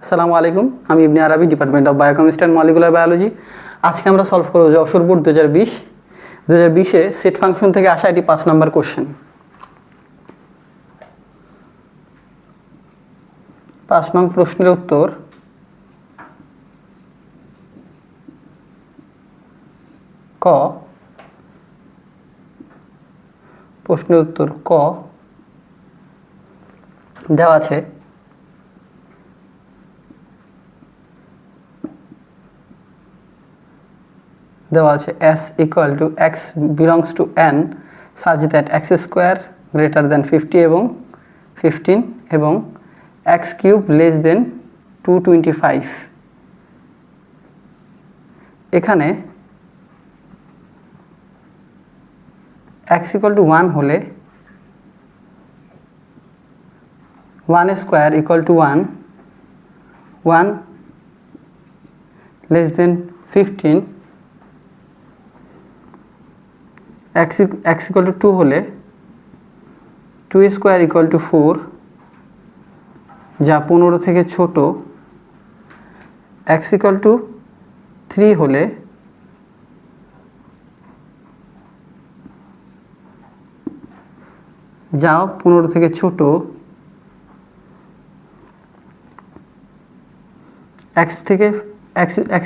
আসসালামু আলাইকুম, আমি ইবনে আরবি, department of biochemistry and molecular biology. আজকে আমরা সলভ করব যশোর বোর্ড 2020-এ সেট ফাংশন থেকে আসা এটি 5 নম্বর কোশ্চেন। 5 নং প্রশ্নের উত্তর ক। প্রশ্নের উত্তর ক দেওয়া আছে s equal to x belongs to n such that x square greater than 50 এবং 15 এবং x cube less than 225। এখানে x equal to 1 হলে 1 square equal to 1 less than 15, x equal to 2 হলে 2 square equal to 4 যা 15 থেকে ছোট, x equal to 3 হলে যা 15 থেকে ছোট, x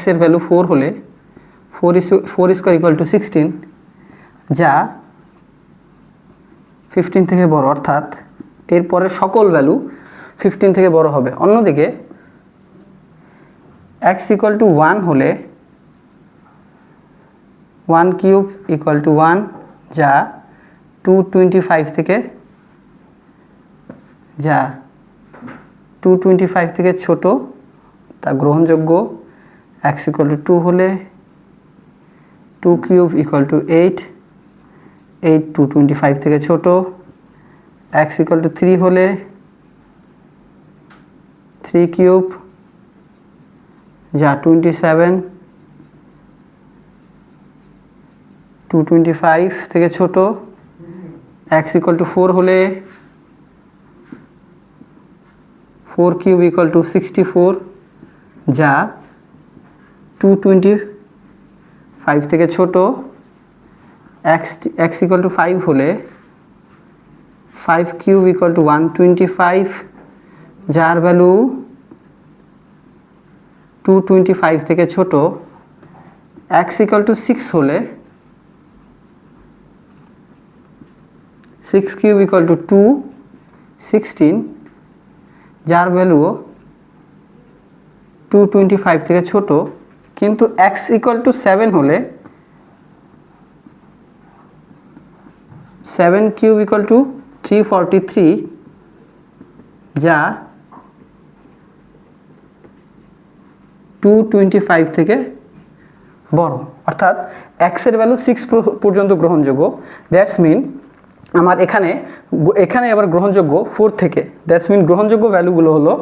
এর ভ্যালু 4 হলে 4 স্কোয়ার ইকুয়াল টু 16 যা 15 থেকে বড়, অর্থাৎ এরপরে সকল ভ্যালু 15 থেকে বড় হবে। অন্যদিকে x ইকুয়াল টু 1 হলে 1 কিউব ইকুয়াল টু 1 যা 225 থেকে ছোট, তা গ্রহণযোগ্য। x ইকুয়াল টু 2 হলে 2 কিউব ইকুয়াল টু 8 225 থেকে ছোট, x ইকুয়াল টু 3 হলে 3 কিউব যা 27 225 থেকে ছোট, x ইকুয়াল টু 4 হলে 4 কিউব ইকুয়াল টু 64 যা 225 থেকে ছোট, x ইকুয়াল টু 5 হলে 5 কিউব ইকুয়াল টু 125 যার ভ্যালু 225 থেকে ছোট, x ইকুয়াল টু 6 হলে 6 কিউব ইকুয়াল টু 216 যার ভ্যালু 225 থেকে ছোট। কিন্তু x ইকুয়াল টু 7 হলে 7 কিউব ইকুয়াল টু 343 যা 225 থেকে বড়, অর্থাৎ x এর ভ্যালু 6 পর্যন্ত গ্রহণযোগ্য। দ্যাটস মিন আমার এখানে আবার গ্রহণযোগ্য 4 থেকে, দ্যাটস মিন গ্রহণযোগ্য ভ্যালুগুলো হলো,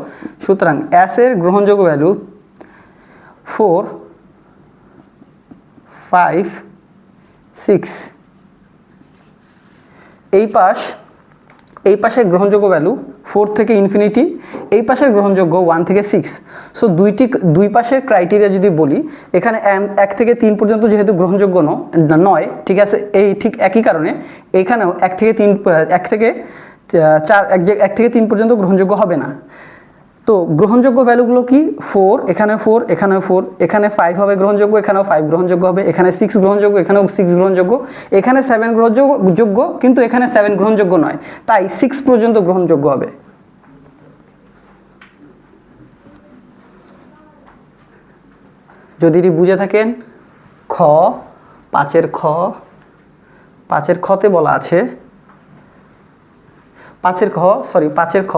সুতরাং s এর গ্রহণযোগ্য ভ্যালু 4 5 6। এই পাশের গ্রহণযোগ্য ভ্যালু 4 থেকে ইনফিনিটি, এই পাশের গ্রহণযোগ্য 1 থেকে 6। সো দুই পাশের ক্রাইটেরিয়া যদি বলি, এখানে 1 থেকে 3 পর্যন্ত যেহেতু গ্রহণযোগ্য নয়, ঠিক আছে, ঠিক একই কারণে এইখানেও 1 থেকে 3 পর্যন্ত গ্রহণযোগ্য হবে না। তো গ্রহণযোগ্য ভ্যালুগুলো কি? 4, এখানে 4, এখানে 4, এখানে 5 হবে গ্রহণযোগ্য, এখানেও 5 গ্রহণযোগ্য হবে, এখানে 6 গ্রহণযোগ্য, এখানেও 6 গ্রহণযোগ্য, এখানে 7 গ্রহণযোগ্য, কিন্তু এখানে 7 গ্রহণযোগ্য নয়, তাই 6 পর্যন্ত গ্রহণযোগ্য হবে। যদি এটি বুঝে থাকেন, পাঁচের খতে বলা আছে, পাঁচের খ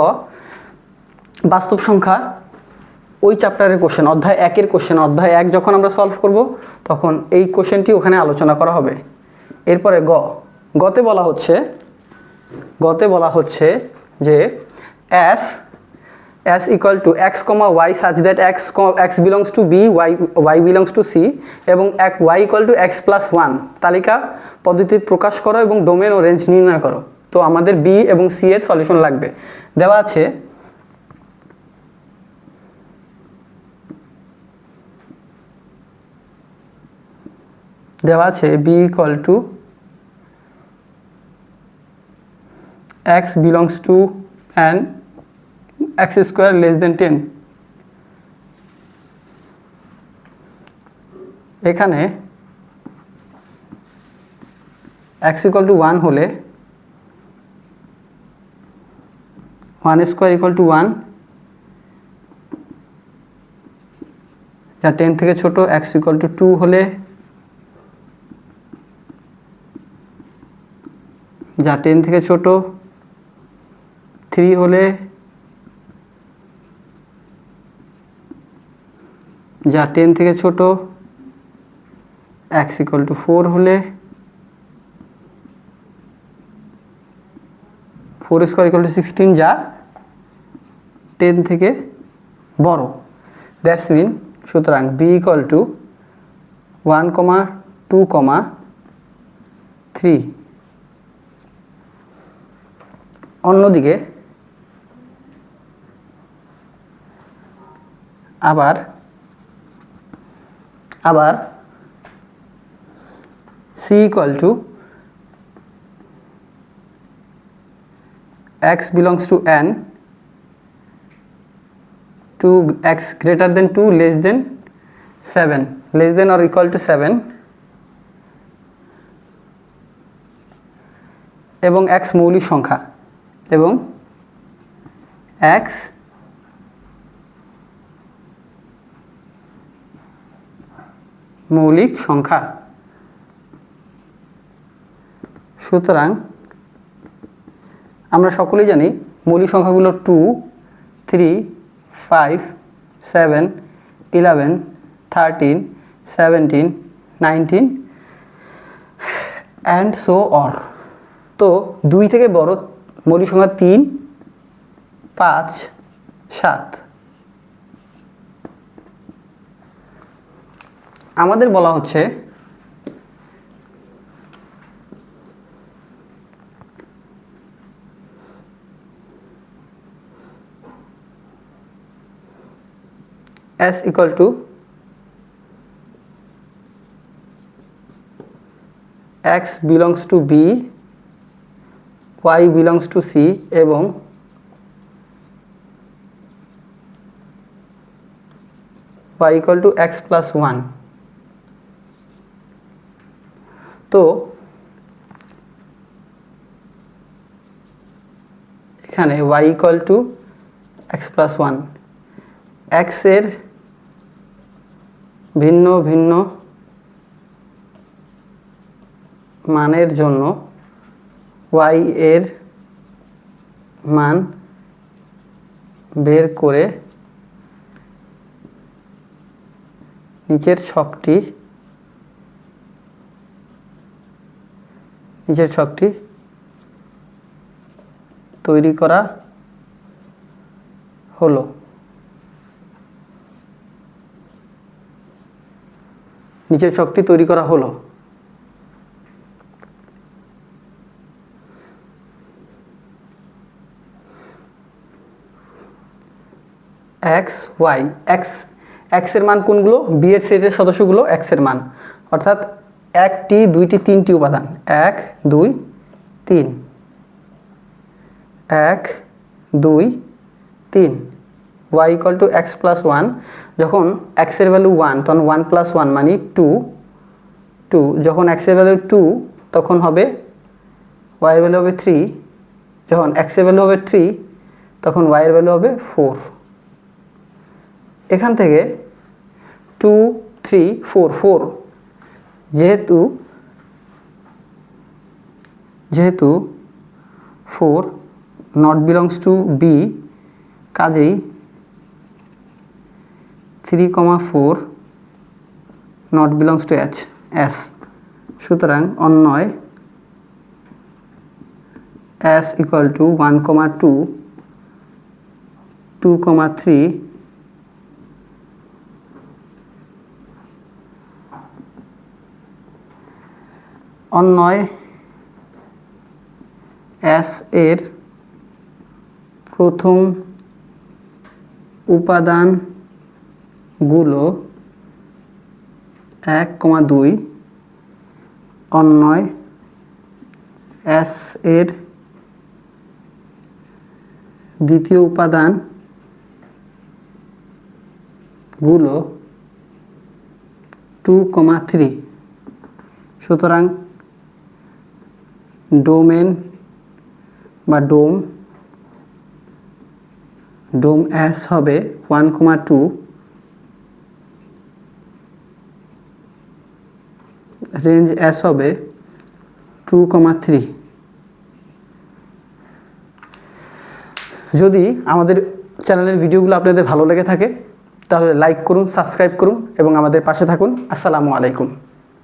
বাস্তব সংখ্যা ওই চ্যাপ্টারের কোশ্চেন, অধ্যায় 1-এর কোশ্চেন। অধ্যায় 1 যখন আমরা সলভ করব তখন এই কোশ্চেনটি ওখানে আলোচনা করা হবে। এরপরে গতে বলা হচ্ছে যে s equal to x, y such that x belongs to b, y belongs to c এবং y equal to x plus 1 তালিকা পদ্ধতি প্রকাশ করো এবং ডোমেন ও রেঞ্জ নির্ণয় করো। তো আমাদের বি এবং সি এর সলিউশন লাগবে। দেওয়া আছে দেওয়া আছে B equal to x belongs to an x square less than 10, এখানে x equal to 1 হলে 1 স্কোয়ার ইকুয়াল টু 1, যা 10 থেকে ছোট। x ইকুয়াল টু 2 হলে যা 10 থেকে ছোট। 3 হলে যা 10 থেকে ছোট। x ইকুয়াল টু 4 হলে 4 স্কোয়ার ইকুয়াল টু 16, যা 10 থেকে বড়। দ্যাটস মিন, সুতরাং b ইকুয়াল টু 1, 2, 3। অন্যদিকে আবার c equal to x belongs to n 2x greater than 2 less than 7, less than or equal to 7, এবং x মৌলিক সংখ্যা, এবং x মৌলিক সংখ্যা। সুতরাং আমরা সকলেই জানি মৌলিক সংখ্যাগুলো 2, 3, 5, 7, 11, 13, 17, 19 অ্যান্ড সো অন। তো 2 থেকে বড় মৌলিক সংখ্যা 3, 5, 7। আমাদের বলা হচ্ছে s equal to x belongs to b, y belongs to c, এবং y equal to x plus 1। তো এখানে y equal to x plus 1, x এর ভিন্ন ভিন্ন মানের জন্য y এর মান বের করে নিচের ছকটি তৈরি করা হলো। নিচের ছকটি তৈরি করা হলো। x y, x এর মান কোনগুলো? b এর সেটের সদস্যগুলো x এর মান, অর্থাৎ 1টি 2টি 3টি উপাদান, 1 2 3, 1 2 3। y equal to x plus 1, যখন x এর ভ্যালু 1 তখন 1 প্লাস 1 মানে 2, যখন x এর ভ্যালু 2 তখন হবে y এর ভ্যালু হবে 3, যখন x এর ভ্যালু হবে 3 তখন y এর ভ্যালু হবে 4। এখান থেকে 2 3 4 4, যেহেতু 4 নট বিলংস টু b, কাজেই 3, 4 নট বিলংস টু s। সুতরাং অন্যয় s ইকুয়াল টু 1, 2, 2, 3, অন্যয় s এর প্রথম উপাদানগুলো 1, 2, অন্যয় এস এর দ্বিতীয় উপাদান গুলো 2,3। সুতরাং ডোমেন বা ডোম এস হবে 1,2, রেঞ্জ এস হবে 2,3। যদি আমাদের চ্যানেলের ভিডিওগুলো আপনাদের ভালো লেগে থাকে তাহলে লাইক করুন, সাবস্ক্রাইব করুন এবং আমাদের পাশে থাকুন। আসসালামু আলাইকুম।